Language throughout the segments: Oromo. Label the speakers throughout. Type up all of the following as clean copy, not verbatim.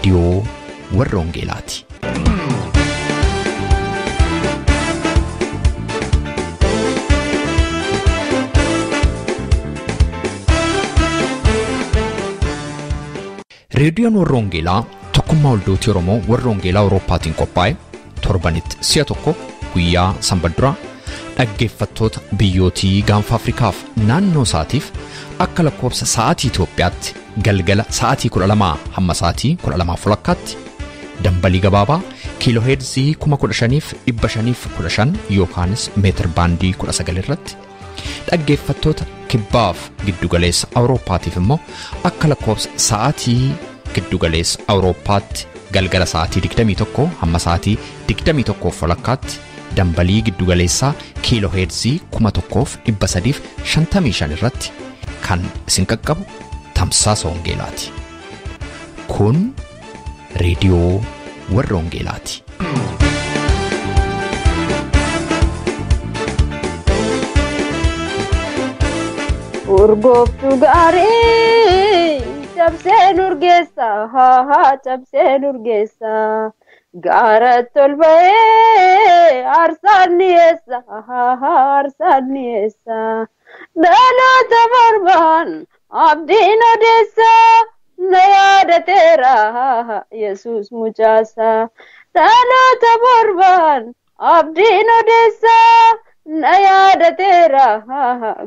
Speaker 1: Radio warra Wangeelaati. Reediyoon warra Wangeelaa tokkummaa waldooti Oromoo warra Wangeelaa Awurooppaatiin qophaa'e torbanitti si'a tokko guyyaa Sanbadduraa dhaggeeffattoota biyyootii gaanfa Afrikaaf naannoo isaatiif akka lakkoofsa sa'aatii Itoophiyaatti galgala sa'aatii 12 hamma sa'aatii 12:00tti dambalii gabaabaa kiilooheerzii 15,515 yookaanis meetir baandii 19 irratti dhaggeeffattoota kibbaaf giddugaleessa Awurooppaatiif immoo akka lakkoofsa sa'aatii giddugaleessa Awurooppaatti galgala sa'aatii 21 hamma sa'aatii 21:00tti dambalii giddugaleessaa kiilooheerzii 1,355 irratti kan isin qaqqabu tamsaasa Wangeelaati. Kun reediyoo warra Wangeelaati.
Speaker 2: Urgooftuu gaarii cabsee nurgeessa cabsee nurgeessa gaaratti ol ba'ee aarsaan dhiyeessa dhaloota barbaan abdiin odeessa na yaadateera Yesuus mucaasa dhaloota barbaan abdiin odeessa na yaadateera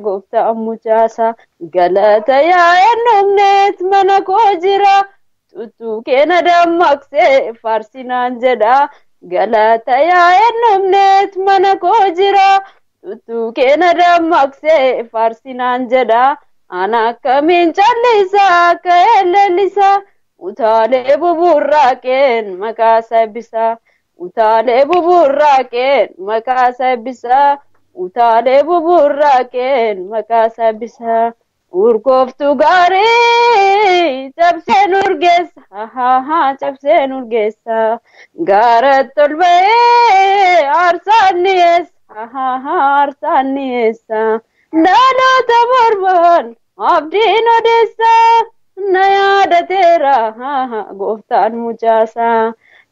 Speaker 2: gooftaan mucaasa galata yaa'ennumneet mana koo jira tuttuu keena dammaqsee faarsinaan jedha galata yaa'ennumneet mana koo jira tuttuu keena dammaqsee faarsinaan jedha ana akkamiin callisa akka elellisa utaalee buburraaqeen maqaa sabbisa utaalee buburraaqeen maqaa sabbisa utaalee buburraaqeen maqaa sabbisa urgooftuu gaarii cabsee nurgeessa cabsee nurgeessa gaaratti ol ba'ee aarsaan dhiyeessa dhaloota barbaan abdiin odeessa na yaadateera gooftaan mucaasa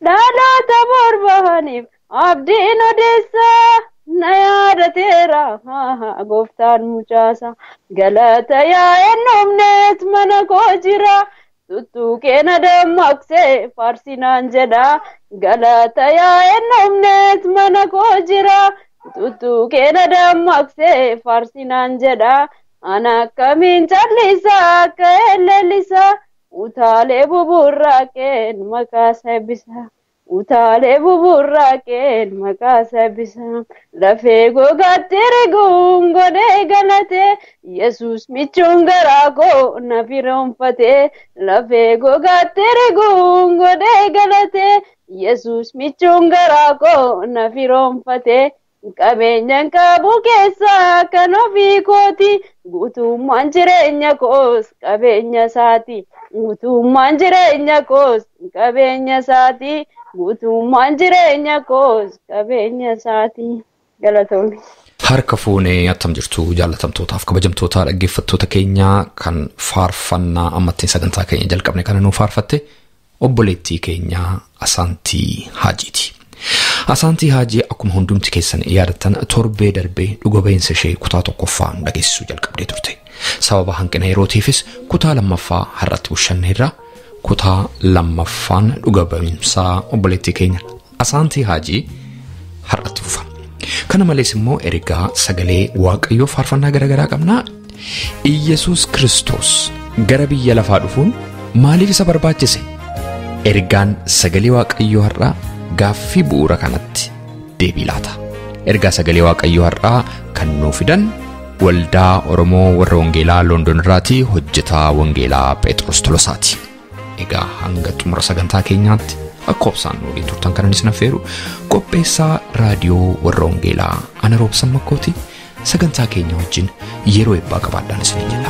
Speaker 2: dhaloota barbaaniif abdiin odeessa na yaadateera gooftaan mucaasa galata yaa'ennumneet mana koo jira tuttuu keena dammaqsee faarsinaan jedha galata yaa'ennumneet mana koo jira tuttuu keena dammaqsee faarsinaan jedha ana akkamiin callisa akka elellisa utaalee buburraaqeen maqaa sabbisa utaalee buburraaqeen maqaa sabbisa lafee gogaatti riguun godhee galate Yesuus michuun garaa koo na firoonfate lafee gogaatti riguun godhee galate Yesuus michuun garaa koo na firoonfate qabeenyaan qabu keessaa kan ofii kooti guutummaan jireenya koos qabeenya isaati guutummaan jireenya koos qabeenya isaati guutummaan jireenya koos qabeenya isaati galatoomne.
Speaker 1: Harka fuunee attam jirtu jaallatamtootaaf kabajamtoota dhaggeeffattoota keenyaa kan faarfannaa ammattiin sagantaa keenya jalqabne kana nuuf faarfatte obboleettii keenya Asaantii Haajiiti. Asaantii Haajii akkuma hundumti keessan yaadattan torbee darbee dhuga-ba'umsa ishee kutaa 1ffaa dhageessisuu jalqabdee turte. Sababa hanqina yerootiifis kutaa 2ffaa har'atti bushanneerra kutaa 2ffaan dhuga-ba'umsaa obboleettii keenya Asaantii Haajii har'atti fufa. Kana malees immoo ergaa sagalee Waaqayyoo faarfannaa garagaraa qabna. Iyesuus Kiristoos gara biyya lafaa dhufuun maaliif isa barbaachise? Ergaan sagalee Waaqayyoo har'aa gaaffii bu'uura kanatti deebii laata. Ergaa sagalee Waaqayyoo har'aa kan nuuf fidan waldaa Oromoo warra Wangeelaa London irraati hojjetaa Wangeelaa Peexiros Tolosaati. Egaa hanga xumura sagantaa keenyaatti akka obsaan nuuf turtan kanan isin affeeru qopheessaa raadiyoo warra Wangeelaa ana Robsan Makooti sagantaa keenya wajjin yeroo eebbaa qabaadhaan isin jala.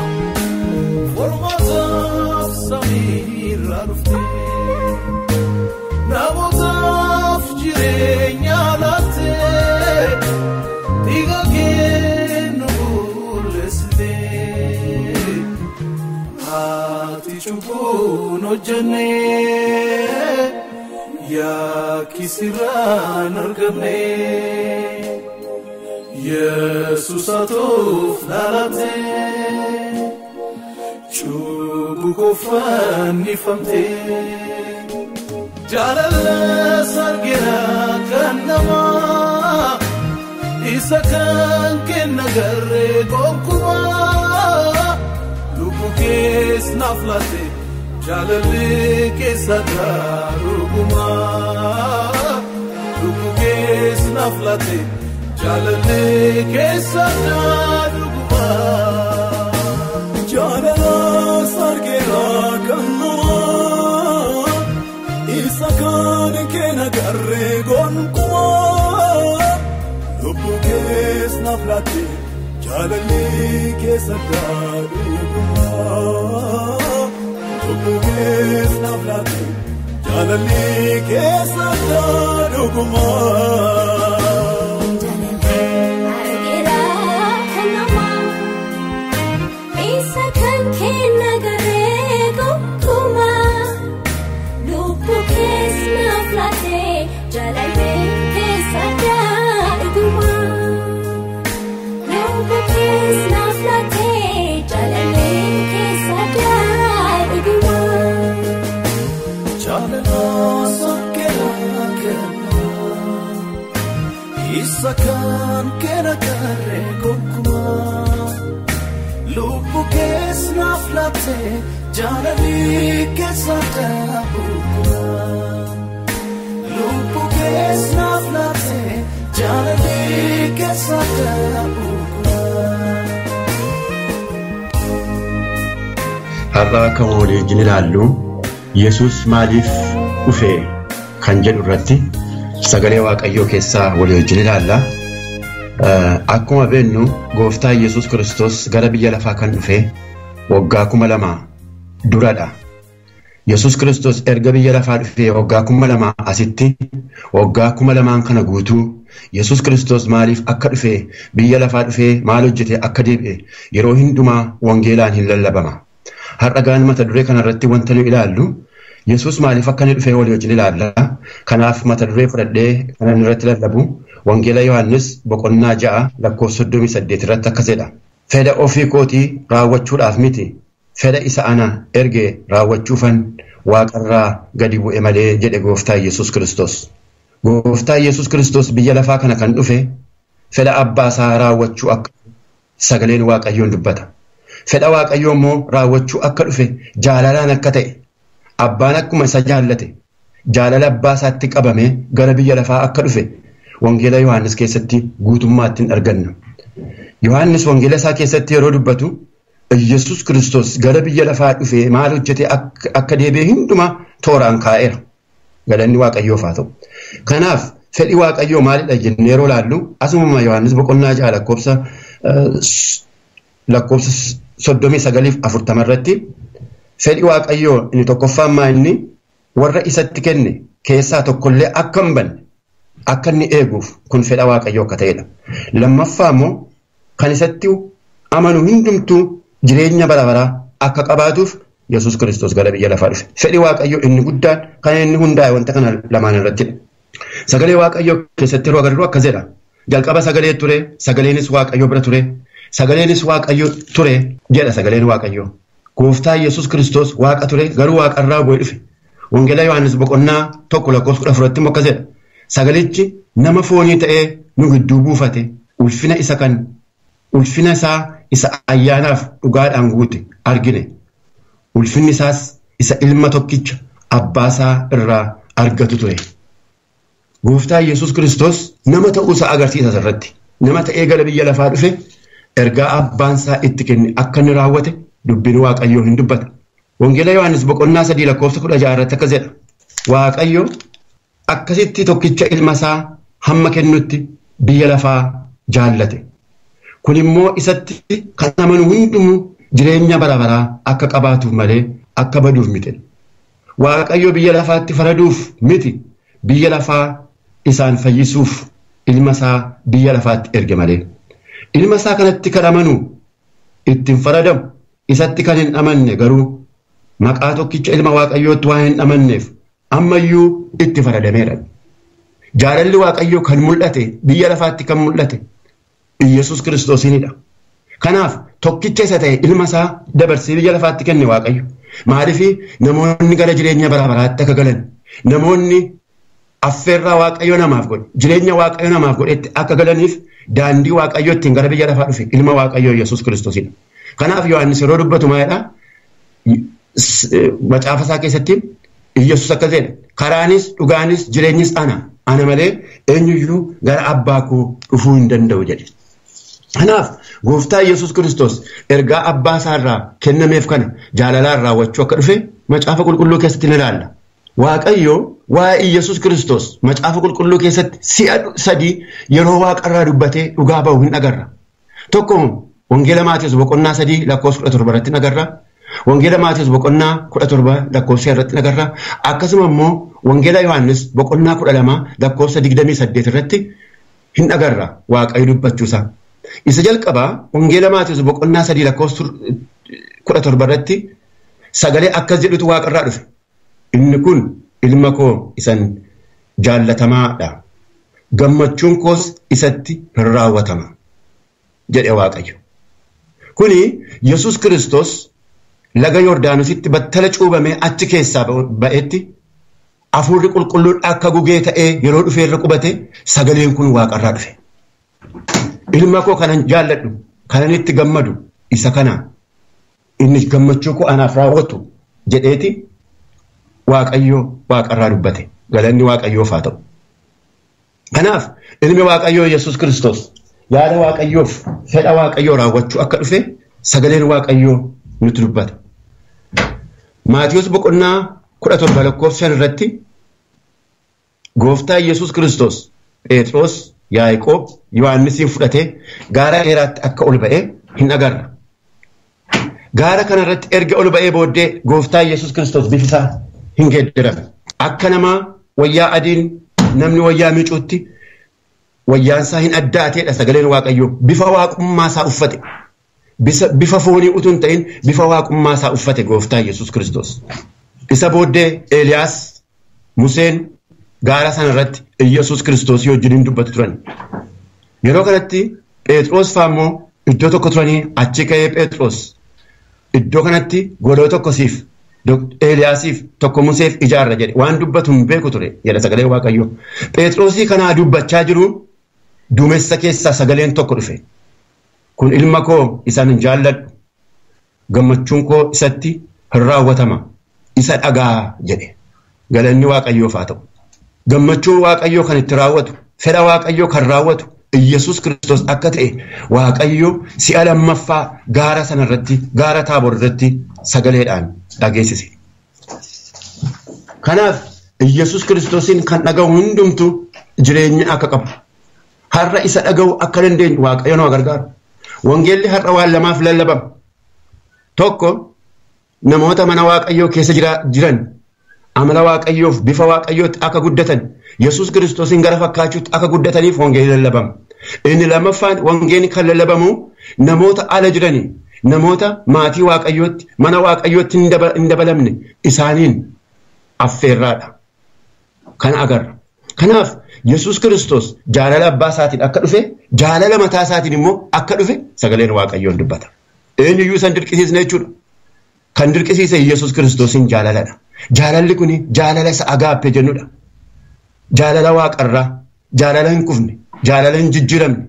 Speaker 3: Jirenya laate diga kenu lesne ati chupu no jane yaakisirraan argamne Yesuus atuuf dhalate cubbuu koo fannifamte jaalala sargina kan namaa isa kan kenna garee gonkumaa lubbuu kees naaf laate jaalala keessatti dhugumaa lubbuu kees naaf laate jaalala keessatti dhugumaa jaalala sargina kan namaa isa kan kenna garee gonkumaa lubbuu kees naaf laate jaalala keessatti dhugumaa lubbuu kees naaf laate jaalala keessatti dhugumaa. Isakan kena garee gonkumaa lubbuu kees naaf laate jaalala keessatti dhugumaa lubbuu kees naaf laate jaalala keessatti dhugumaa.
Speaker 4: Har'a kan waliin ilaallu Yesuus maaliif dhufe kan jedhu irratti sagalee Waaqayyoo keessaa walii wajjin ilaalla. Akkuma beeknu gooftaa Yesuus Kiristoos gara biyya lafaa kan dhufe waggaa 2000 duradha. Yesuus Kiristoos erga biyya lafaa dhufe waggaa 2000 asitti waggaa 2000 kana guutuu Yesuus Kiristoos maaliif akka dhufe biyya lafaa dhufe maal hojjete akka deebi'e yeroo hundumaa wangeelaan hin lallabama. Har'a gaan mata duree kanarratti wanta nu ilaallu Yesuus maaliif akka inni dhufe walii wajjin ilaalla. Kanaaf mata duree fudhadhee kan irratti lallabu wangeela Yohaannis boqonnaa 6 lakkoofsa 38 irratti akkas jedha. Fedha ofii kootii raawwachuudhaaf miti fedha isa ana erge raawwachuufan waaqarraa gadi bu'e malee jedhe gooftaa Yesuus Kiristoos. Gooftaa Yesuus Kiristoos biyya lafaa kana kan dhufe fedha abbaa isaa raawwachuu akka sagaleen Waaqayyoon dubbata. Fedha Waaqayyoo immoo raawwachuu akka dhufe jaalalaan akka ta'e abbaan akkuma isa jaallate jaalala abbaa isaatti qabame gara biyya lafaa akka dhufe wangeela Yohaannis keessatti guutummaatti arganna. Yohaannis wangeela isaa keessatti yeroo dubbatu Yesuus Kiristoos gara biyya lafaa dhufe maal hojjete akka deebi'e hundumaa tooraan kaa'eera. Galanni Waaqayyoof haa ta'u. Kanaaf fedhi Waaqayyoo maalidha jennee yeroo laallu asuma Yohaannis boqonnaa 6 lakkoofsa 39-40 irratti fedhi Waaqayyoo inni tokkoffaan inni warra isatti kenne keessaa tokkollee akka hin banne akka inni eeguuf kun fedha Waaqayyoo akka ta'edha. Lammaffaa immoo kan isatti amanu hundumtuu jireenya bara baraa akka qabaatuuf Yesuus Kiristoos gara biyya lafaa dhufe. Fedhi Waaqayyoo inni guddaan kan inni hundaa'e wanta kana lamaan irrattidha. Sagalee Waaqayyoo keessatti yeroo agarru akkas jedha. Jalqaba sagalee ture, sagaleenis Waaqayyoo bira ture, sagaleenis Waaqayyoo ture jedha sagaleen Waaqayyoo. Gooftaa Yesuus Kiristoos Waaqa ture garuu Waaqarraa bu'ee dhufe. Wangeela Yohaannis boqonnaa 1 lakkoofsa 14 immoo akkas jedha. Sagalichi nama foonii ta'ee nu gidduu buufate ulfina isaa isa ayyaanaaf dhugaadhaan guute argine. Ulfinni isaas isa ilma tokkicha abbaasaa irraa argatu ture. Gooftaa Yesuus Kiristoos nama ta'uu isaa agarsiisa irratti. Nama ta'ee gara biyya lafaa dhufe ergaa abbaan isaa itti kenne akka inni raawwate dubbiin Waaqayyoo hin dubbata. Wangeela Yohaannis boqonnaa 3 lakkoofsa 16 irratti akkas jedha. Waaqayyo akkasitti tokkicha ilma isaa hamma kennutti biyya lafaa jaallate. Kun immoo isatti kan amanu hundumuu jireenya bara baraa akka qabaatuuf malee akka baduuf miti. Waaqayyo biyya lafaatti faraduuf miti biyya lafaa isaan fayyisuuf ilma isaa biyya lafaatti erge malee. Ilma isaa kanatti kan amanu ittiin faradamu isatti kan hin amanne garuu maqaa tokkicha ilma Waaqayyootti waan hin amanneef ammayyuu itti faradameera. Jaalalli Waaqayyoo kan mul'ate biyya lafaatti kan mul'ate Yesuus Kiristoosinidha. Kanaaf tokkicha isa ta'e ilma isaa dabarsee biyya lafaatti kenne Waaqayyo. Maaliif namoonni gara jireenya bara baraatti akka galan namoonni affeerraa Waaqayyo namaaf godhe jireenya Waaqayyo namaaf godhetti akka galaniif daandii Waaqayyo ittiin gara biyya lafaa dhufe ilma Waaqayyoo Yesuus Kiristoosidha. Kanaaf Yohaannis yeroo dubbatu maalidha? Macaafa isaa keessatti Yesuus akka jedhe karaanis dhugaanis jireenyis ana malee eenyuyyuu gara abbaa koo dhufuu hin danda'u jedhe. Kanaaf gooftaa Yesuus Kiristoos ergaa abbaa isaarraa kennameef kana jaalalaan raawwachuu akka dhufe macaafa qulqulluu keessatti ni ilaalla. Waaqayyo waa'ee Yesuus Kiristoos macaafa qulqulluu keessatti si'a sadii yeroo waaqarraa dubbatee dhugaa ba'u hin agarra. Tokko wangeela Maatiyos boqonnaa 3 lakkoofsa 17 irratti agarra. Wangeela Maatiyos boqonnaa 17 lakkoofsa irratti agarra. Akkasuma immoo wangeela Yohaannis boqonnaa 12 lakkoofsa 28 irratti hin agarra Waaqayyo dubbachuusaa. Isa jalqabaa wangeela Maatiyos boqonnaa 3 lakkoofsa 17 irratti sagalee akkas jedhutu waaqarraa dhufe. Inni kun ilma koo isan jaallatamaadha. Gammachuun koos isatti raawwatama jedhe Waaqayyo. Kuni Yesuus Kiristoos laga Yordaanositti battala cuubamee achi keessaa ba'etti hafuurri qulqulluun akka gugee ta'ee yeroo dhufee irra qubate sagaleen kun waaqarraa dhufe. Ilma koo kanan jaalladhu kanan itti gammadu isa kana inni gammachuu koo anaaf raawwatu jedheeti Waaqayyoo waaqarraa dubbate. Galanni Waaqayyoof haa ta'u. Kanaaf ilmi Waaqayyoo Yesuus Kiristoos yaada Waaqayyoof fedha Waaqayyoo raawwachuu akka dhufe sagaleen Waaqayyoo nutti dubbata. Maatiyos boqonnaa 17 lakkoofsa 5 irratti gooftaa Yesuus Kiristoos Peexiros Yaaqoob Yohaannisiin fudhatee gaara dheeraatti akka ol ba'ee hin agarra. Gaara kanarratti erga ol ba'ee booddee gooftaa Yesuus Kiristoos bifisaa hin geeddarame. Akka namaa wayyaa adiin namni wayyaa miicuutti wayyaansaa hin addaateedha sagaleen Waaqayyoo bifa waaqummaasaa uffate. Bifa foonii utuu hin ta'in bifa waaqummaasaa uffate gooftaa Yesuus Kiristoos. Isa booddee Eeliyaas Museen gaara sanarratti Yesuus Kiristoos wajjin dubbatu turan. Yeroo kanatti Peexiros fa'ammoo iddoo tokko turanii achi ka'ee Peexiros iddoo kanatti godoo tokko siif Eeliyaasiif tokko Museef ijaarra jedhe waan dubbatu hin beeku ture jedha sagalee Waaqayyoo. Peexirosii kanaa dubbachaa jiru duumessa keessaa sagaleen tokko dhufe. Kun ilma koo isaan jaalladhu gammachuun koo isatti hin raawwatama isa dhagaa jedhe. Galanni Waaqayyoof haa ta'u. Gammachuun Waaqayyoo kan itti raawwatu fedha Waaqayyoo kan raawwatu Yesuus Kiristoos akka ta'e Waaqayyoo si'a lammaffaa gaara sanarratti gaara Taaboor irratti sagaleedhaan dhageessise. Kanaaf Yesuus Kiristoosin kan dhaga'u hundumtu jireenya akka qabu. Har'a isa dhaga'u akka dandeenyu Waaqayyo nu gargaaru. Wangeelli har'a waan lamaaf lallabama. Tokko namoota mana Waaqayyoo keessa jiran amala Waaqayyoof bifa Waaqayyootti akka guddatan Yesuus Kiristoosin gara fakkaachuutti akka guddataniif wangeelli lallabama. Inni lammaffaan wangeelli kan lallabamu namoota ala jiranii namoota maatii Waaqayyootti mana Waaqayyootti hin dabalamne isaaniin affeerraadha. Kan agarra. Kanaaf Yesuus Kiristoos jaalala abbaa isaatiin akka dhufe jaalala mataa isaatiin immoo akka dhufe sagaleen Waaqayyoon dubbata. Eenyuyyuu san dirqisiisne jechuudha. Kan dirqisiise Yesuus Kiristoosin jaalaladha. Jaalalli kun jaalala isa agaappee jennudha. Jaalala waaqarraa, jaalala hin kufne, jaalala hin jijjiiramne.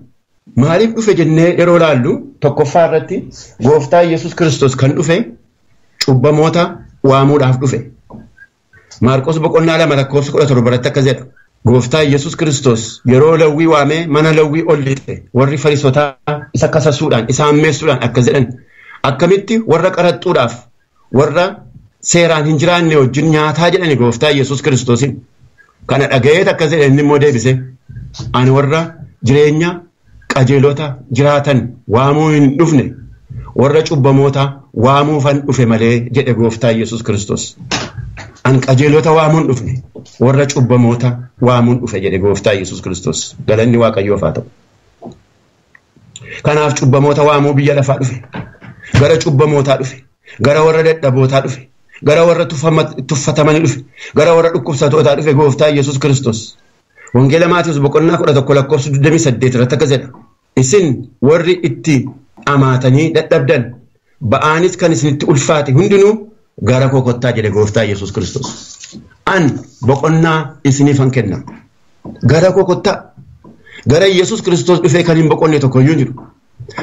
Speaker 4: Maaliif dhufe jennee yeroo laallu tokkoffaa irratti gooftaa Yesuus Kiristoos kan dhufe cubbamoota waamuudhaaf dhufe. Maarqos boqonnaa 2 lakkoofsa 17 irratti akkas jedha. Gooftaa Yesuus Kiristoos yeroo Lewwii waamee mana Lewwii ol lixe warri Fariisotaa isa kasasuudhaan isa hammeessuudhaan akkas jedhan. Akkamitti warra qaraxxuudhaaf warra seeraan hin jiraanne wajjin nyaataa jedhani gooftaa Yesuus Kiristoosin. Kana dhaga'eet akkas jedhe inni immoo deebise. Ani warra jireenya qajeelota jiraatan waamuu hin dhufne warra cubbamoota waamuufan dhufe malee jedhe gooftaa Yesuus Kiristoos. An qajeelota waamuun dhufne warra cubbamoota waamuun dhufe jedhe gooftaa Yesuus Kiristoos. Galanni Waaqayyoof haa ta'u. Kanaaf cubbamoota waamuu biyya lafaa dhufe. Gara cubbamootaa dhufe. Gara warra dadhabootaa dhufe. gara warra tuffatamanii dhufe gara warra dhukkubsatootaa dhufe gooftaa Yesuus Kiristoos. Wangeela Maatiyoos boqonnaa 11 lakkoofsa 28 irratti akka jedha. Isin warri itti amaatanii dadhabdan ba'aanis kan isinitti ulfaate hundinuu gara koo kottaa jedhe gooftaa Yesuus Kiristoos. An boqonnaa isiniifan kenna. Gara koo kottaa. Gara Yesuus Kiristoos dhufee kan hin boqonne tokkoyyuu jiru.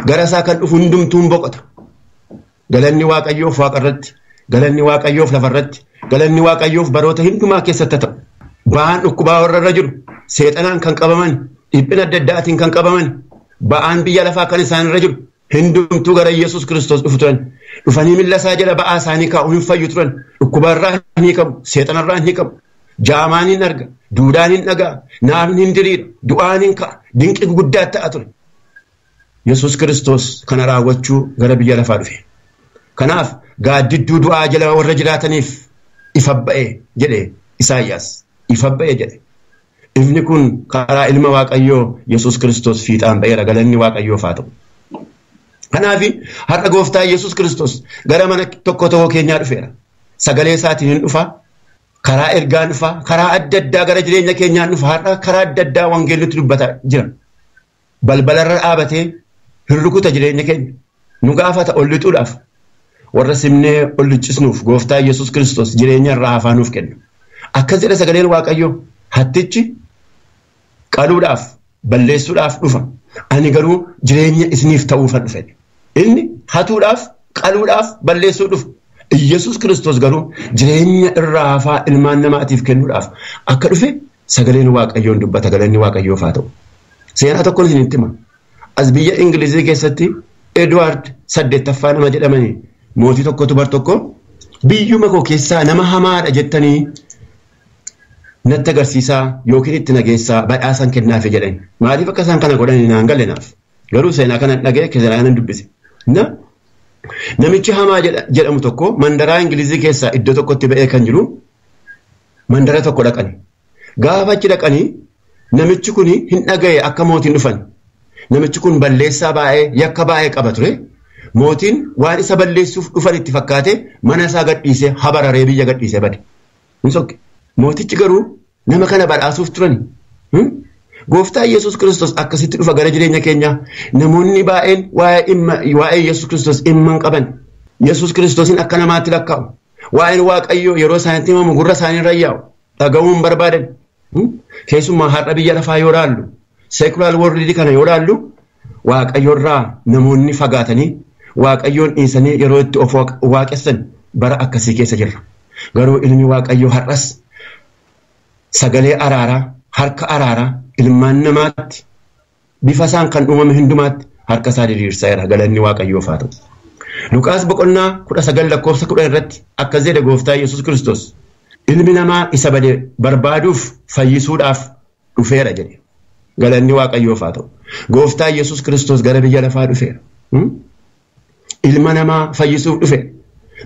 Speaker 4: Gara isaa kan dhufu hundumtuun boqota. Galanni Waaqayyoof waaqarratti, galanni Waaqayyoof lafarratti, galanni Waaqayyoof baroota hundumaa keessatti ta'u. Ba'aan dhukkubaa warra irra jiru, seexanaan kan qabaman, dhiphina adda addaatiin kan qabaman, ba'aan biyya lafaa kan isaan irra jiru, hundumtuu gara Yesuus Kiristoos dhufu turan. Dhufanii miilla isaa jala ba'aa isaanii kaa'u hin fayyu turan. Dhukkubarraa hin hiikamu, seexanarraa hin hiikamu. Jaamaan hin arga, duudaan hin dhaga'a, naafni hin diriira, du'aan hin ka'a, dinqi guddaa ta'a ture. Yesuus Kiristoos kana raawwachuu gara biyya lafaa dhufe. Kanaaf gaaddidduu du'aa jala warra jiraataniif ifa ba'e jedhe Isaayyaas. Ifa ba'e jedhe. Ifni kun karaa ilma Waaqayyoo Yesuus Kiristoos fiixaan ba'eera galanni Waaqayyoof haa ta'u. Kanaaf har'a gooftaa Yesuus Kiristoos gara mana tokko keenyaa dhufeera. Sagalee isaatiin hin dhufa. Karaa ergaan dhufa. Karaa adda addaa gara jireenya keenyaan dhufa. Har'a karaa adda addaa wangeellitti dubbataa jira. Balbalarra dhaabatee hin rukuta jireenya keenya. Nu gaafata ol lixuudhaaf. Warra simnee ol lichisnuuf gooftaa Yesuus Kiristoos jireenya irraa hafaanuuf kenna. Akkas jedha sagaleen Waaqayyoo hattichi qaluudhaaf balleessuudhaaf dhufa. Ani garuu jireenya isiniif ta'uufan dhufe. Inni hatuudhaaf qaluudhaaf balleessuu dhufa. Yesuus Kiristoos garuu jireenya irraa hafaa ilmaan namaatiif kennuudhaaf akka dhufe sagaleen Waaqayyoon dubbata galanni Waaqayyoof haa ta'u. Seenaa tokkoon isinitti hima. As biyya Ingilizii keessatti Edward 8ffaa nama jedhamanii mootii tokkotu bar tokko biyyuma koo keessaa nama hamaadha jettanii natti agarsiisaa yookiin itti nageessaa badhaasan kennaafi jedhani. Maaliif akka isaan kana godhanii naan galle naaf. Garuu seenaa kana dhaga'e seenaa kana dubbise. Namichi hamaa jedhamu tokko mandaraa Ingilizii keessaa iddoo tokkotti ba'ee kan jiru mandara tokko dhaqani. Gaafa achi dhaqanii namichi kun hin dhaga'e akka mootiin dhufan. Namichi kun balleessaa baay'ee yakka baay'ee qaba ture. Mootiin waan isa balleessuuf dhufan itti fakkaate mana isaa gadhiisee habararee biyya gadhiisee bade. Mootichi garuu nama kana badhaasuuf turani. Gooftaa Yesuus Kiristoos akkasitti dhufa gara jireenya keenyaa. Namoonni baay'een waa'ee Yesuus Kiristoos dhimma hin qaban. Yesuus Kiristoosin akka namaatti lakkaa'u. Waa'een Waaqayyoo yeroo isaanitti himamu gurra isaanii irra yaa'u. Dhaga'uu hin barbaadan. Keessumaa har'a biyya lafaa yoo ilaallu, seekulaar worldii kana yoo ilaallu, Waaqayyoo irraa namoonni fagaatanii Waaqayyoon dhiisanii yeroo itti of waaqessan bara akkasii keessa jirra. Garuu ilmi Waaqayyoo har'as sagalee araaraa, harka araaraa ilmaan namaatti bifa isaan kan uumame hundumaatti harka isaa diriirseera galanni Waaqayyoof haa ta'u. Luqaas boqonnaa 19 lakkoofsa 10 irratti akkas jedhe gooftaa Yesuus Kiristoos ilmi namaa isa bade barbaaduuf fayyisuudhaaf dhufeera jedhe. Galanni Waaqayyoof haa ta'u. Gooftaa Yesuus Kiristoos gara biyya lafaa dhufeera. Ilma namaa fayyisuuf dhufe.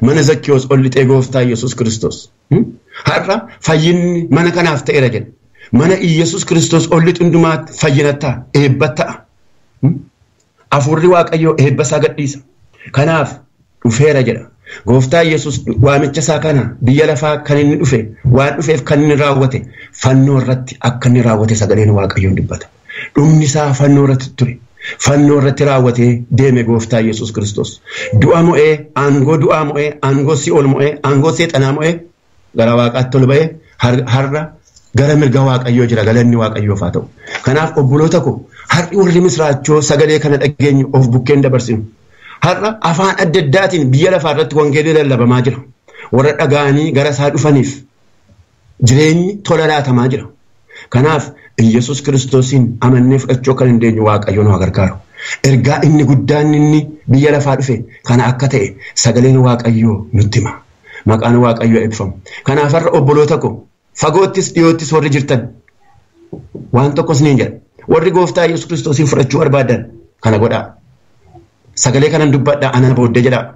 Speaker 4: Mana Zakkiyoos ol lixee gooftaa Yesuus Kiristoos. Har'a fayyinni mana kanaaf ta'eera jedhe. Mana Yesuus Kiristoos ol lixu hundumaatti fayyina ta'a, eebba ta'a. Hafuurri Waaqayyoo eebba isaa gadhiisa. Kanaaf dhufeera jedha. Gooftaa Yesuus waamicha isaa kana biyya lafaa kan inni dhufe waan dhufeef kan inni raawwate fannoo irratti akka inni raawwate sagaleen Waaqayyoon dubbata. Dhumni isaa fannoo irratti ture. Fannoo irratti raawwatee deeme gooftaa Yesuus Kiristoos. Du'a mo'ee, aangoo du'aa mo'ee, aangoo si'ool mo'ee, aangoo seexanaa mo'ee gara Waaqaatti ol ba'ee har'a gara mirga Waaqayyoo jira galanni Waaqayyoof haa ta'u. Kanaaf obboloota koo har'i warri misraachoo sagalee kana dhageenyu of bukkeen dabarsinu. Har'a afaan adda addaatiin biyya lafaa irratti wangeelii lallabamaa jira. Warra dhaga'anii gara isaa dhufaniif jireenyi tola laatamaa jira. Kanaaf Yesuus Kiristoosiin amannee fudhachuu kan dandeenyu Waaqayyoon haa gargaaru. Ergaa inni guddaan inni biyya lafaa dhufe kana akka ta'e sagaleen Waaqayyoo nutti hima. Maqaan Waaqayyoo eebbifamu. Kanaaf har'a obboloota koo fagoottis dhiyoottis warri jirtan waan tokkos niin jedha. Warri gooftaa Yesuus Kiristoosiin fudhachuu barbaadan kana godhaa. Sagalee kanan dubbadhaa ana booddee jedha.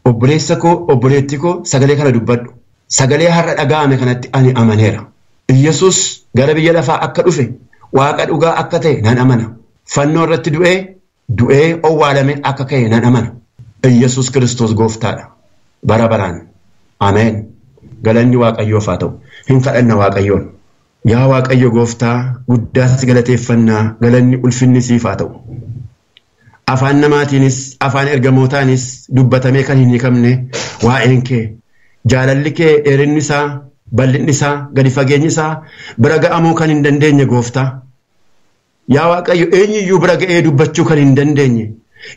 Speaker 4: Obboleessa koo obboleettii koo sagalee kana dubbadhu. Sagalee har'a dhaga'ame kanatti ani amaneera. Yesuus gara biyya lafaa akka dhufe Waaqa dhugaa akka ta'e nan amana. Fannoo irratti du'ee owwaalame akka ka'e nan amana. Yesuus Kiristoos gooftaadha. Bara baraan Ameen. Galanni Waaqayyoof haa ta'u. Hin kadhanna Waaqayyoon. Yaa Waaqayyo gooftaa guddaas galateeffannaa galanni ulfinni siif haa ta'u. Afaan namaatiinis afaan ergamootaanis dubbatamee kan hin hiikamne waa'een kee jaalalli kee dheerinni isaa bal'inni isaa gadi fageenyi isaa bira ga'amuu kan hin dandeenye gooftaa. Yaa Waaqayyo eenyuyyuu bira ga'ee dubbachuu kan hin dandeenye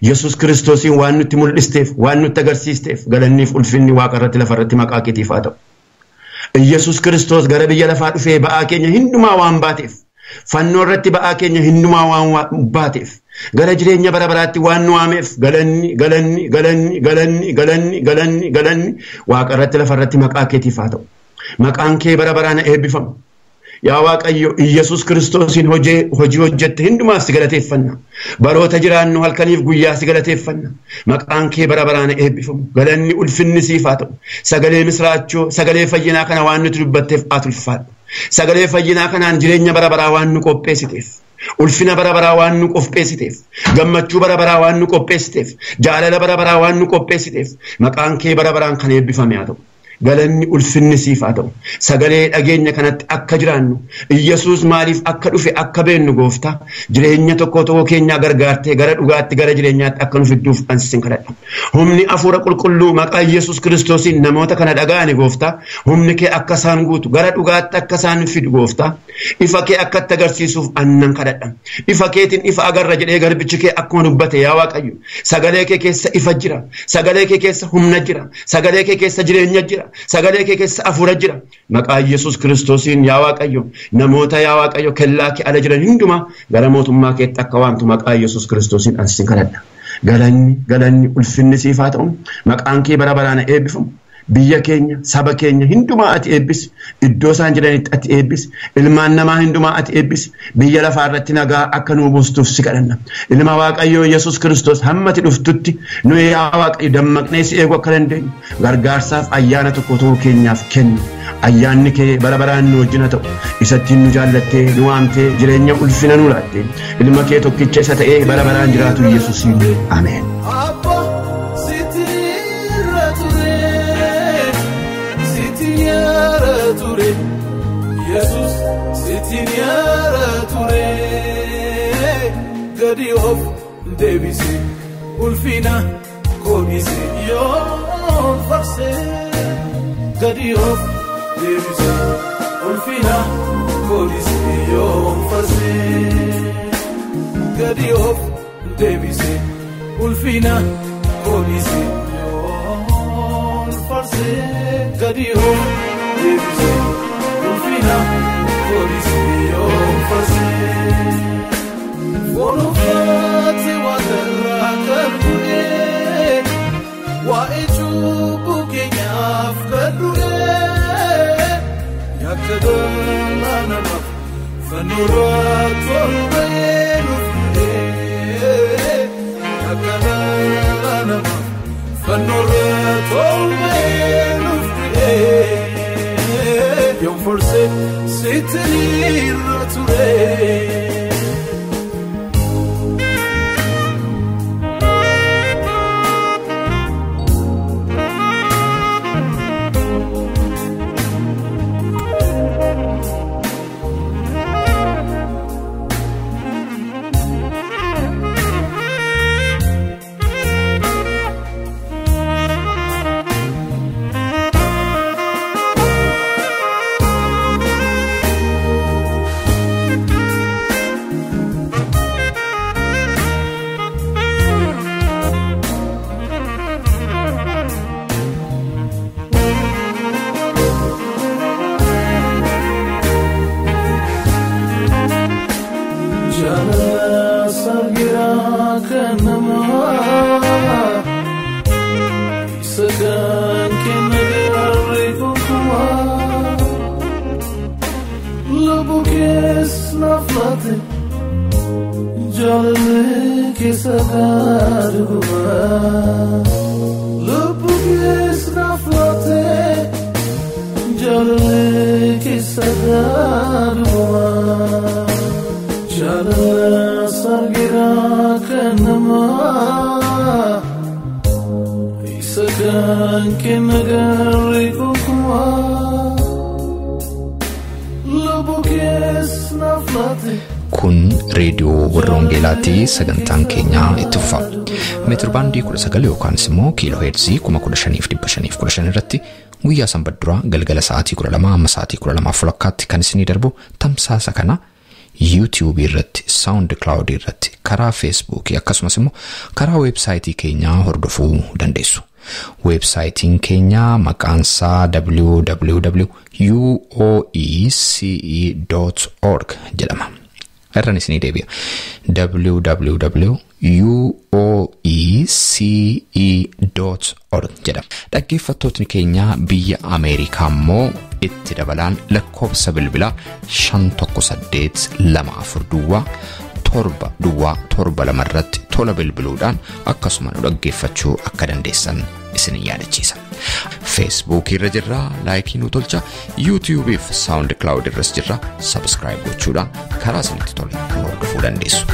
Speaker 4: Yesus Kiristoosiin waan nutti mul'isteef waan nutti agarsiisteef galanniif ulfinni Waaqa irratti lafa irratti maqaa keetiif haa ta'u. Yesus Kiristoos gara biyya lafaa dhufee ba'aa keenya hundumaa waan baateef fannoo irratti ba'aa keenya hundumaa waan baateef gara jireenya bara baraatti waan nu waameef galanni Waaqa irratti lafa irratti maqaa keetiif haa ta'u. Maqaan kee bara baraan eebbifamu. Yaa Waaqayyo Yesus Kiristoosiin hojii hojjette hundumaaf si galateeffanna. Baroota jiraannu halkaniif guyyaa si galateeffanna. Maqaan kee bara baraan eebbifamu. Galanni ulfinni siif haa ta'u. Sagalee misraachoo sagalee fayyinaa kana waan nuti dubbatteef haa tulfaadhu. Sagalee fayyinaa kanaan jireenya bara baraa waan nu qopheessiteef. Ulfina bara baraa waan nu qopheessiteef. Gammachuu bara baraa waan nu qopheessiteef. Jaalala bara baraa waan nu qopheessiteef. Maqaan kee bara baraan kan eebbifame haa ta'u. Galanni ulfinni siif haa ta'u. Sagalee dhageenya kanatti akka jiraannu Yesus maaliif akka dhufe akka beennu gooftaa jireenya tokko tokko keenyaa gargaartee gara dhugaatti gara jireenyaatti akka nu fidduuf ansisin kadhadha. Humni hafuura qulqulluu maqaa Yesus Kiristoosiin namoota kana dhaga'ani gooftaa humni kee akka isaan guutu gara dhugaatti akka isaan fidu gooftaa ifa kee akka itti agarsiisuuf annan kadhadha. Ifa keetiin ifa agarra jedhee garbichi kee akkuma dubbate yaa Waaqayyo sagalee kee keessa ifa jira. Sagalee kee keessa humna jira. Sagalee kee keessa jireenya jira. Sagalee kee keessa hafuura jira. Maqaa Yesus Kiristoosiin yaa Waaqayyo namoota yaa Waaqayyo kellaa kee ala jiran hundumaa gara mootummaa keetti akka waamtu maqaa Yesus Kiristoosiin ansisin kadhadha. Galanni ulfinni siif haa ta'u. Maqaan kee bara baraan eebbifamu. Biyya keenya saba keenya hundumaa ati eebbisi. Iddoo isaan jiranitti ati eebbisi. Ilmaan namaa hundumaa ati eebbisi. Biyya lafaa irratti nagaa akka nuu buustuuf si kadhanna. Ilma Waaqayyoo Yesus Kiristoos hammati dhuftutti nu yaa Waaqayyo dammaqnee si eeguu akka dandeenyu gargaarsaaf ayyaana tokko tokko keenyaaf kenni. Ayyaanni kee bara baraan nu wajjin haa ta'u. Isattiin nu jaallattee nu waamtee jireenya ulfina nu laattee ilma kee tokkicha isa ta'ee bara baraan jiraatu Yesuusiin. Ameen.
Speaker 3: Yesus sitiniara ture gadi of debisi ulfina kodisi yon farse gadi of debisi ulfina kodisi yon farse gadi of debisi ulfina kodisi yon farse gadi of debisi ulfina kodisi yon farse Volofati wadarra kadure wa ejubu kenyaf kadure yakadana nama fanura tolwe nufre yakadana nama fanura tolwe nufre yon forse sitni rature Kan kenna garri kukuwaa lubbuu keessaaf laate.
Speaker 1: Kun reediyoo Warra Wangeelaatii sagantaan keenya itti fufa. Meetirbaandii 19 yookaanis immoo kiiloo heerzii 15,515 irratti guyyaa sanbadduraa galgala sa'aatii 12 amma sa'aatii 12:00 kan isinii darbu tamsaasa kana YouTube irratti, SoundCloud irratti, karaa Facebook akkasumas immoo karaa weebsaayitii keenyaa hordofuu dandeessu. Weebsaayitiin keenya maqaansaa www.uoece.org jedhama. Irraan isinii deebi'a. www.uoece.org jedhama. Dhaggeeffattootni keenya biyya Ameerikaa immoo itti dabalaan lakkoofsa bilbilaa 51824 7 irratti tola bilbiluudhaan akkasuma nu dhaggeeffachuu akka dandeessan isin yaadachiisa. Facebook irra jirra, laayikii nu tolcha, YouTube fi SoundCloud irras jirra, subscribe gochuudhaan karaa isinitti tole nu hordofuu dandeessu.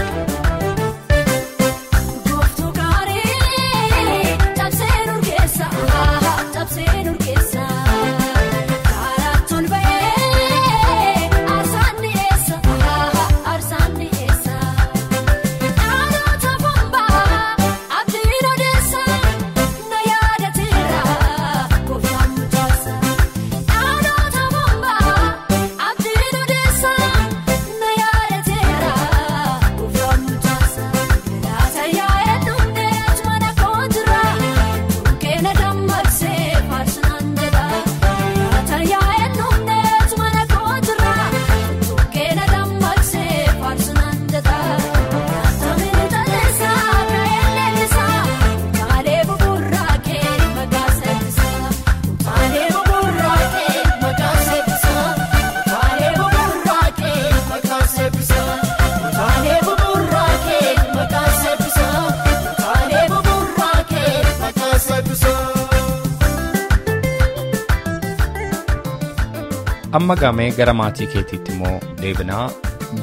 Speaker 1: Amma gamee gara maatii keetiitti immoo deebinaa.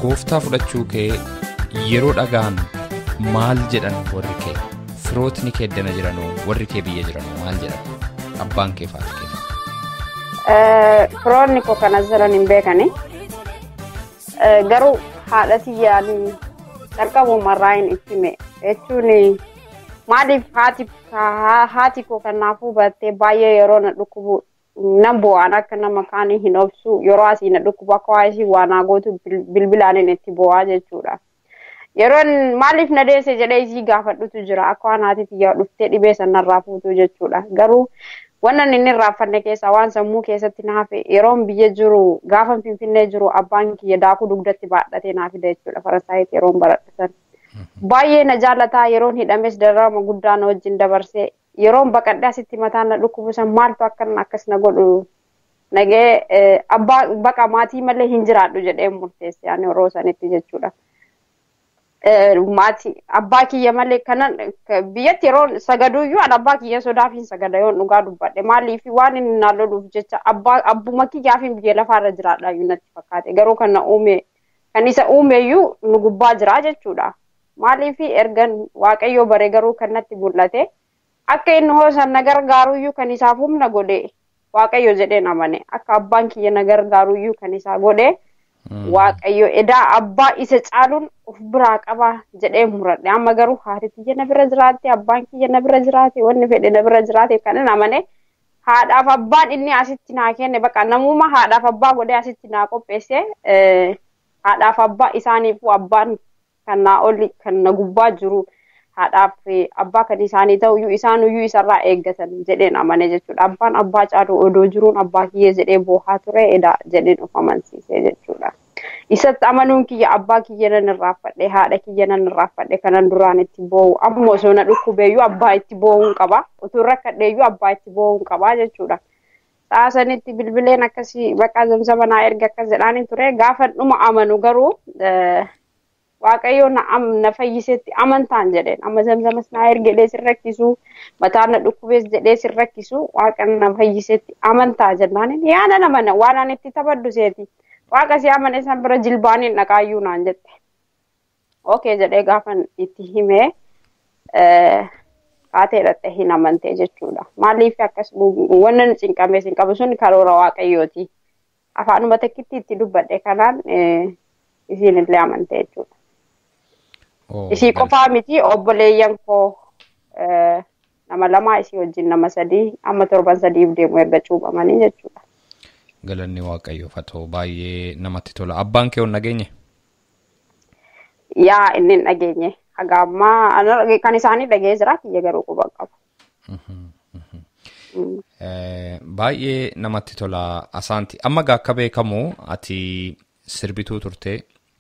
Speaker 1: Gooftaa fudhachuu kee yeroo dhagaan maal jedhan warri kee? Firootni kee eddana jiranoo warri kee biyya jiranoo maal jedhan? Abbaan kee faati kee?
Speaker 2: Firoonni koo kana jiran hin beekani. Garuu haadhatii yaanii calqabumarraa hin itti hime jechuun maaliif haati koo kanaafuu battee baay'ee yeroo na dhukkubu nan bo'aan akka nama kaanii hin obsu yeroo asii na dhukkubu akka waa'ee waanaa gootu bilbilaan itti bo'aa jechuudha. Yeroon maaliif na deesse jedhee isii gaafadhutu jira akka waan haatiitti yaa dhuftee dhibee sanarraa fuutu jechuudha. Garuu wannan inni irraaffanne keessaa waan sammuu keessatti naafe yeroon biyya jiru gaafan Finfinnee jiru abbaan kiyya daakuu dugdatti baadhatee naafida jechuudha. Faransaayiti yeroon baradhatan. Baay'ee na jaalataa yeroon hidhames dararama guddaa na wajjin dabarsee yeroon baqadhaa sitti mataan na dhukkubusan maaltu akkas na godhu nagee abbaa baqa maatii malee hin jiraadhu jedhee murteesse yaani yeroo sanitti jechuudha. Maatii abbaa kiyya malee kanan biyyatti yeroon sagaduyyuu an abbaa kiyya sodaafin sagada yoon dhugaa dubbadhe maaliif waan inni na loluuf jecha abbuma kiyyaafin biyya lafaarra jiraadha iyyuu natti fakkaate garuu kan na uume kan isa uumeyyuu nu gubbaa jira jechuudha. Maaliif ergan Waaqayyoo bare garuu kan natti mul'ate akka inni hoosan na gargaaruyyuu kan isaaf humna godhe Waaqayyo jedheen amane akka abbaan kiyya na gargaaruyyuu kan isaa godhe Waaqayyo edaa abbaa isa caaluun of biraa qaba jedhee muradhe. Amma garuu haati kiyya na bira jiraate abbaan kiyya na bira jiraate wanni fedhe na bira jiraate kan amane haadhaaf abbaan inni asitti naa kenne baqa namuma haadhaaf abbaa godhee asitti naa qopheesse haadhaaf abbaa isaaniifuu abbaan kan naa oli kan na gubbaa jiru haadhaaf abbaa kan isaanii ta'uyyuu isaanuyyuu isarraa eeggatan jedheen amane jechuudha. Abbaan abbaa caalu odoo jiruun abbaa kiyya jedhee boohaa ture edaa jedheen of amansiisee jechuudha. Isatti amanuun kiyya abbaa kiyya nan irraafadhe haadha kiyya nan irraafadhe kanan duraan itti boohu amma osoo na dhukkubeeyyuu abbaa itti boohuun qaba utuu rakkadheeyyuu abbaa itti boohuun qaba jechuudha. Saasanitti bilbileen akkasii baqa zamzamanaa erga akkas jedhaanii ture gaafa dhuma amanu garuu Waaqayyoo na fayyisetti amantaan jedheen amma zamzamas na ergedhee sirrakkisu mataan na dhukkubees jedhee sirrakkisu Waaqan na fayyisetti amantaa jennaan yaana namana waan ani itti taphadhu seeti Waaqa si amane san bira jilbaaniin dhaqaayyuu naan jette. Okay jedhee gaafan itti hime kaateedhatte hin amantee jechuudha. Maaliif akkas wannan cinqamee sin qabu sun karoora Waaqayyooti. Afaanuma takkitti itti dubbadhe kanaan isiin illee amantee jechuudha. Isii qofaa miti obboleeyyan koo nama lama isii wajjin nama 3 amma 7 deemu erga cuuphamanii jechuudha.
Speaker 1: Galanni Waaqayyoof haa ta'u baay'ee namatti tola. Abbaan kee nageenye?
Speaker 2: Yaa inni nageenye. Haga ammaa kan isaanii dhagee jira kiyya garuu quba qabu.
Speaker 1: Baay'ee namatti tola Asaantii. Amma akka beekamu ati sirbituu turte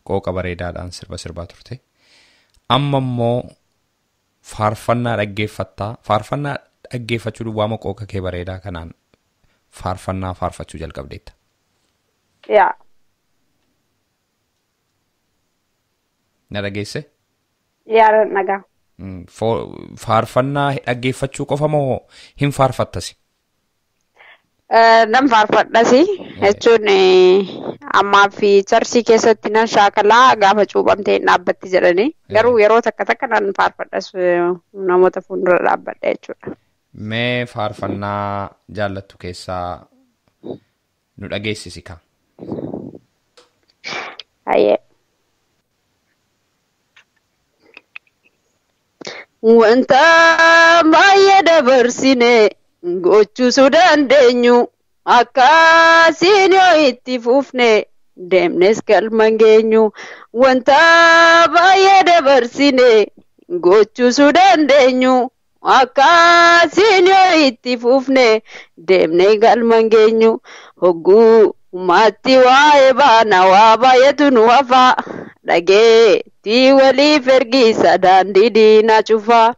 Speaker 1: qooqa bareedaadhaan sirbaa turte. Amma immoo faarfannaa dhaggeeffattaa. Faarfannaa dhaggeeffachuu duwwaama qooqa kee bareedaa kanaan faarfannaa faarfachuu jalqabdeetta.
Speaker 2: Yaa.
Speaker 1: Na dhageesse?
Speaker 2: Yaa nagaa.
Speaker 1: Faarfannaa dhaggeeffachuu qofa moo hin faarfattasi?
Speaker 2: Nan faarfadhasi jechuun ammaa fi charsii keessatti nan shaakalaa gaafa cuuphamtee hin dhaabbatti jedhanii garuu yeroo takka nan faarfadhas namoota fuuldura dhaabbadha jechuudha.
Speaker 1: Mee faarfannaa jaallattu keessaa nu dhageessisi kaa?
Speaker 2: Hayyee. Wanta baay'ee dabarsine gochuu dandeenyu akkasiin yoo itti fufne deemnes galma geenyu. Wanta baay'ee dabarsine gochuu dandeenyu akkasiin yoo itti fufne deemne galma geenyu. Hogguu maatti waa'ee baana waa baay'eetu nu hafa dhageetti waliif ergisa daandii diinaa cufaa.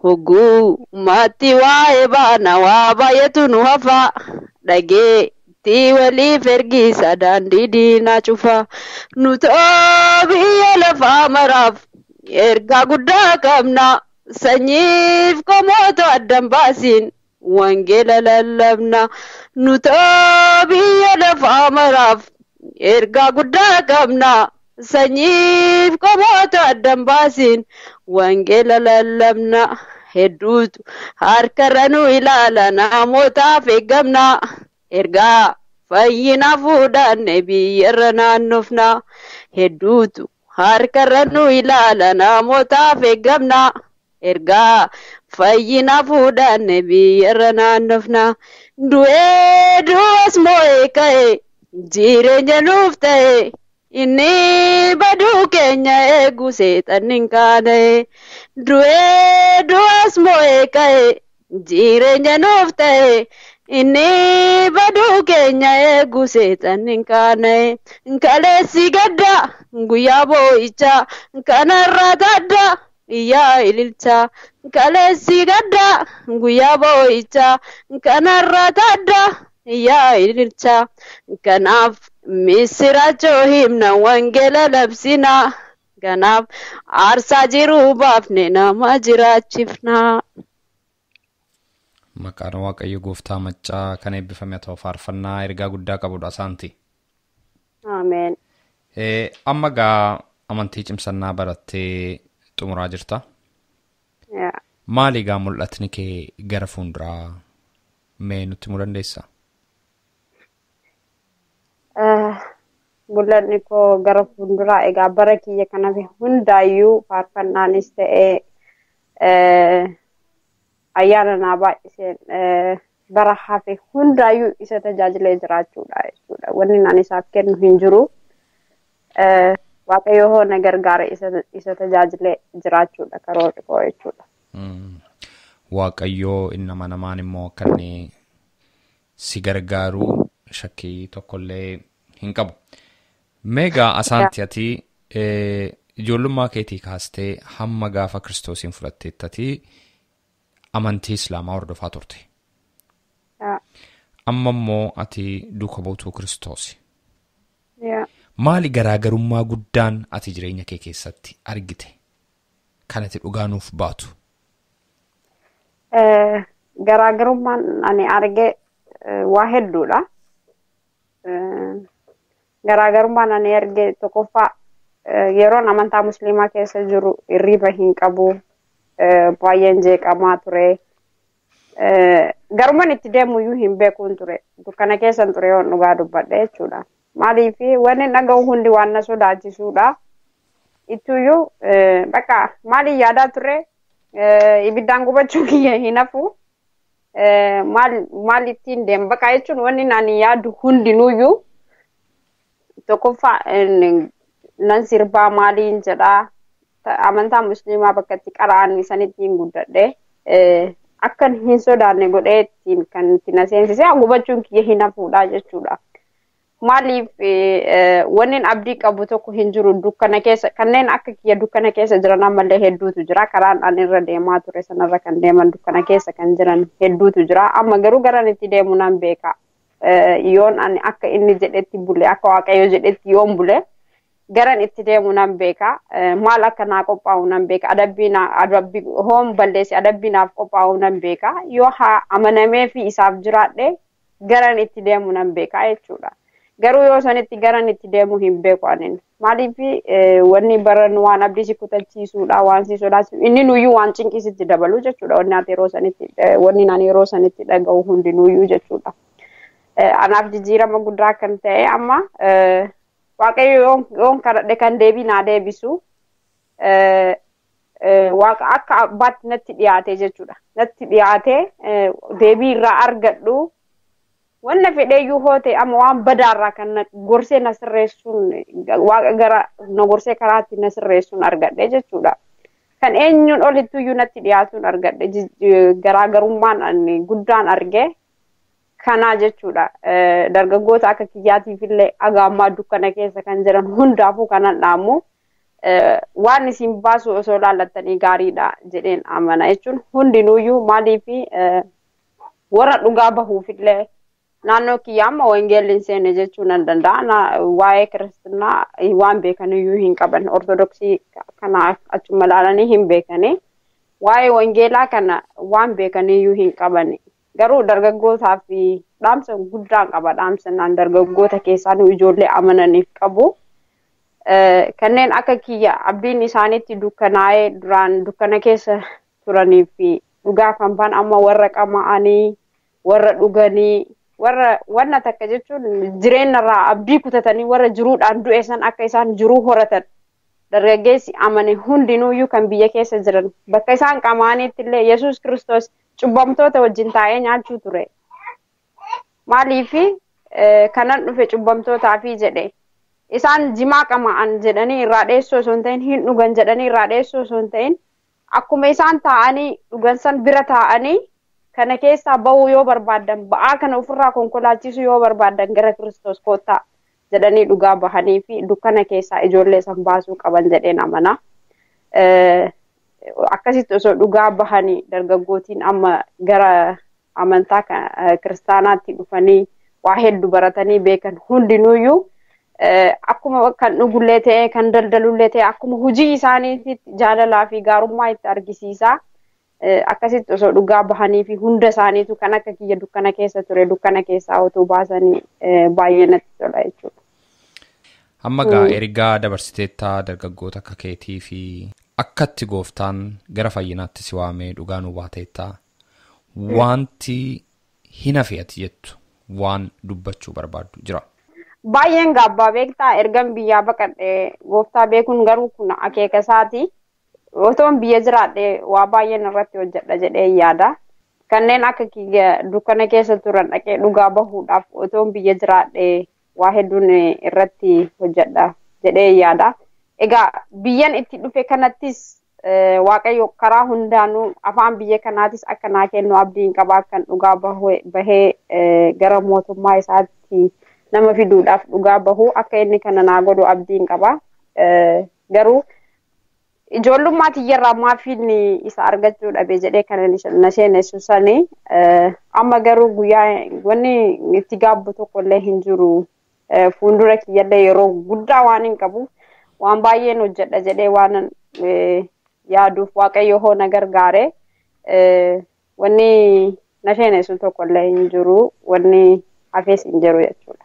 Speaker 2: Hogguu maatti waa'ee baana waa baay'eetu nu hafa dhageetti waliif ergisa daandii diinaa cufaa. Nutoo biyya lafaa maraaf ergaa guddaa qabna sanyiif qomoota addan baasiin wangeela lallabna. Nutoo biyya lafaa maraaf ergaa guddaa qabna sanyiif qomoota addan baasiin wangeela lallabna. Hedduutu harkarra nu ilaala namootaaf eeggamna ergaa fayyina fuudhanne biyyarra naannofna. Hedduutu harkarra nu ilaala namootaaf eeggamna ergaa fayyina fuudhanne biyyarra naannofna. Du'ee du'as moo'ee ka'e jireenya nuuf ta'e inni baduu keenya eegu seexanni hin qaana'e. Du'ee du'as moo'ee ka'e jireenya nuuf ta'e inni baduu keenya eegu seexanni hin qaana'e. Kaleessi gadda guyyaa boo'ichaa kanarraa tadda iyyaa ililcha. Kaleessi gadda guyyaa boo'ichaa kanarraa tadda iyyaa ililcha. Kanaaf misirachoo himna wangeela labsina. Kanaaf aarsaa jiruu baafne nama jiraachifna.
Speaker 1: Maqaan Waaqayyo gooftaa maccaa kan eebbifame haa ta'u faarfannaa ergaa guddaa qabudha Asaantii.
Speaker 2: Ameen.
Speaker 1: Amma gaa amantii cimsannaa barattee xumuraa jirta. Maali gaa mul'atni kee gara fuulduraa mee nutti himuu dandeessa?
Speaker 2: Mul'atni koo gara fuulduraa egaa bara kiyya kanaaf hundaayyuu faarfannaanis ta'ee ayyaana naa baay'iseen bara hafe hundaayyuu isa tajaajilee jiraachuudha jechuudha. Wanni naan isaaf kennu hin jiru. Waaqayyoo hoo na gargaare isa tajaajilee jiraachuudha karoorri koo jechuudha.
Speaker 1: Waaqayyoo inni namaan immoo akka inni si gargaaru shakkii tokkollee hin qabu. Meegaa Asaantii ati ijoollummaa keetii kaastee hamma gaafa Kiristoosiin fudhatteettati amantii Islaamaa hordofaa turte. Amma immoo ati duuka buutuu Kiristoosi. Maali garaagarummaa guddaan ati jireenya kee keessatti argite kan ati dhugaa nuuf baatu?
Speaker 2: Garaagarummaan ani arge waa hedduudha. Garaagarummaan ani arge tokkoffaa yeroon amantaa musliimaa keessa jiru hirriba hin qabu. baay'een jeeqamaa ture. Garumaan itti deemu iyyuu hin beekuun ture. Dukkana keessan ture yoon dhugaa dubbadhe jechuudha. Maaliif wanni dhaga'u hundi waan na sodaachisuudha. Ittuyyuu bakka maaliin yaadaa ture ibiddaan gubachuu kiyya hin hafu. Maal ittiin deemu bakka jechuun wanni ani yaadu hundinuyyuu tokkoffaa nan sirbaa maaliin jedhaa amantaa musliimaa bakka itti qara'an isanitti hin guddadhe akkan hin sodaanne godhee ittiin kan itti na seensisee gubachuun kiyya hin hafuudha jechuudha. Maaliif wanni abdii qabu tokko hin jiru dukkana keessa kanneen akka kiyya dukkana keessa jiran ammallee hedduutu jira karaan ani irra deemaa ture sanarra kan deeman dukkana keessa kan jiran hedduutu jira amma garuu garan itti deemu nan beeka yoon ani akka inni jedhetti bule akka Waaqayyoo jedhetti yoon bule garan itti deemu nan beeka maal akka naa qophaa'u nan beeka adabbii hoon balleessi adabbiinaaf qophaa'u nan beeka yoo haa amanamee fi isaaf jiraadhe garan itti deemu nan beeka jechuudha. Garuu yoo sanitti garan itti deemu hin beeku anin maaliif wanni baran waan abdii si kutachiisuudha waan si sodaachisuudha inni nuyyuu waan cinqisitti dabalu jechuudha wanni ati yeroo sanitti wanni nani yeroo sanitti dhaga'u hundi nuyyuu jechuudha. Anaaf jijjiirama guddaa kan ta'e amma Waaqayyo yoon kadhadhe kan deebii naa deebisu waaqa akka abbaatti natti dhiyaate jechuudha. Natti dhiyaate deebii irraa argadhu. Wanna fedheeyyuu hoote amma waan badaarraa kan gorsee na sirreessuun waaqa gara na gorsee karaatti na sirreessuun argadhe jechuudha. Kan eenyuun olittuyyuu natti dhiyaatuun argadhe garaagarummaan guddaan arge kanaa jechuudha. Dargaggoota akka kiyyaatiifillee agaammaa dukkana keessa kan jiran hundaafuu kanan dhaamu waan isin baasu osoo laallattanii gaariidha jedheen amana jechuun hundinuyyuu maaliifi warra dhugaa bahuufillee naannoo kiyyaa amma wangeelliin seene jechuun nan danda'a waa'ee kiristinnaa waan beekaniyyuu hin qaban ortodoksii kana achuma ilaalanii hin beekani waa'ee wangeelaa kana waan beekaniyyuu hin qaban garuu dargaggootaa fi dhaamsa guddaan qaba dhaamsanaan dargaggoota keessaan ijoollee amananiif qabu kanneen akka kiyya abdiin isaaniitti dukkanaa'ee duraan dukkana keessa turanii fi dhugaa kan baan amma warra qama'anii warra dhuganii warra wanna takka jechuun jireenyarraa abdii kutatanii warra jiruudhaan du'e san akka isaan jiruu horatan dargaggeessi amane hundinuyyuu kan biyya keessa jiran bakka isaan qamaaniitti illee Yesuus Kiristoos cubbamtoota wajjin taa'ee nyaachuu ture. Maaliifi kanan dhufe cubbamtootaafi jedhe isaan jimaa qama'an jedhanii irraa dheessoo osoo hin ta'in hin dhugan jedhanii irraa dheessoo osoo hin ta'in akkuma isaan taa'anii dhugan san bira taa'anii kana keessaa ba'uu yoo barbaadan ba'aa kana ofirraa konkolaachisuu yoo barbaadan gara Kiristoos koottaa jedhanii dhugaa bahanii fi dukkana keessaa ijoollee san baasuu qaban jedheen amana. Akkasitti osoo dhugaa bahanii dargaggootiin amma gara amantaa kiristaanaatti dhufanii waa hedduu baratanii beekan hundinuyyuu akkuma kan dhugullee ta'e kan daldalullee ta'e akkuma hojii isaaniitti jaalalaa fi gaarummaa itti argisiisaa. Akkasitti osoo dhugaa bahanii fi hunda isaaniitu kan akka kiyya dukkana keessa ture dukkana keessaa otoo baasanii baay'ee natti tola jechuudha.
Speaker 1: Amma gaa ergaa dabarsiteettaa dargaggoota akka keetii fi akkatti gooftaan gara fayyinaatti si waamee dhugaa nu baateettaa wanti hin hafeeti jettu waan dubbachuu barbaaddu jira.
Speaker 2: Baay'een gaabbaa beektaa ergan biyyaa baqadhe gooftaa beekuun garuu kun akeeka isaati. Otoon biyya jiraadhe waa baay'een irratti hojjedha jedhee yaada. Kanneen akka kiyya dukkana keessa turan dhaqee dhugaa bahuudhaaf otoon biyya jiraadhe waa hedduun irratti hojjedha jedhee yaada. Egaa biyyan itti dhufe kanattis Waaqayyo karaa hundaanuu afaan biyya kanaatis akka naa kennu abdiin qaba akkan dhugaa bahee gara mootummaa isaatti nama fiduudhaaf dhugaa bahuu akka inni kana naa godhu abdiin qaba. Garuu ijoollummaa tiyyarraa maafiin isa argachuu dhabe jedhee kan na seenessu sanii amma garuu guyyaa wanni itti gaabbu tokkollee hin jiru fuuldura kiyyallee yeroo guddaa waan hin qabu waan baay'een hojjedha jedhee waan yaaduuf Waaqayyo hoo na gargaare wanni na seenessu tokkollee hin jiru wanni hafees hin jiru jechuudha.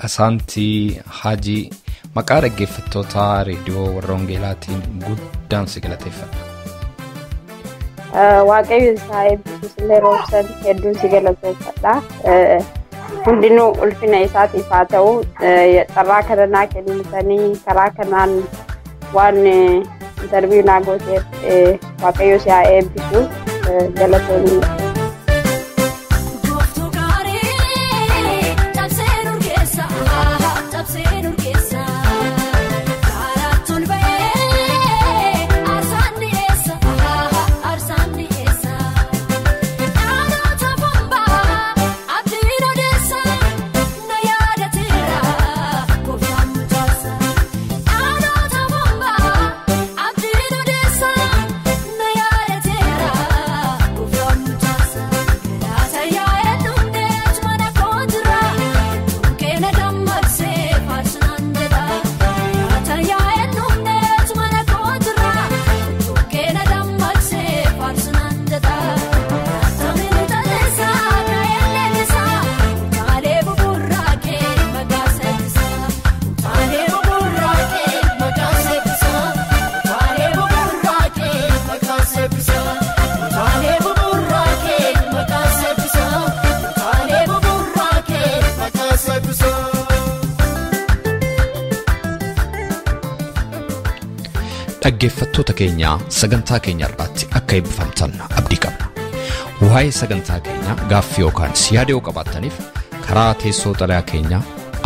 Speaker 1: Asaantii Haajii maqaa dhaggeeffattoota reediyoo Warra Wangeelaatiin guddaan si galateeffadha.
Speaker 2: Waaqayyo isaa eebbisillee Robsan hedduun si galateeffadha. Hundinuu ulfina isaatiif haa ta'u carraa kana naa kennitanii karaa kanaan waan interview naa gooteef Waaqayyo isaa eebbisu galatoonni.
Speaker 1: Dhaggeeffattoota keenya sagantaa keenya irratti akka eebbifamtan abdii qabna. Waa'ee sagantaa keenya gaaffii yookaan siyaada yoo qabaattaniif karaa teessoo xalayaa keenya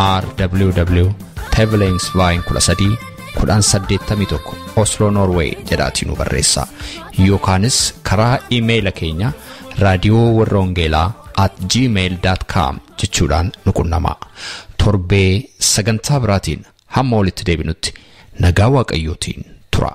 Speaker 1: rww@13 Oslo Norway jedhaatiin nu barreessaa yookaanis karaa iimeeyila keenya radiowarrawangeelaa@gmail.com jechuudhaan nu qunnamaa. Torbee sagantaa biraatiin hamma walitti deebinutti nagaa Waaqayyootiin tura.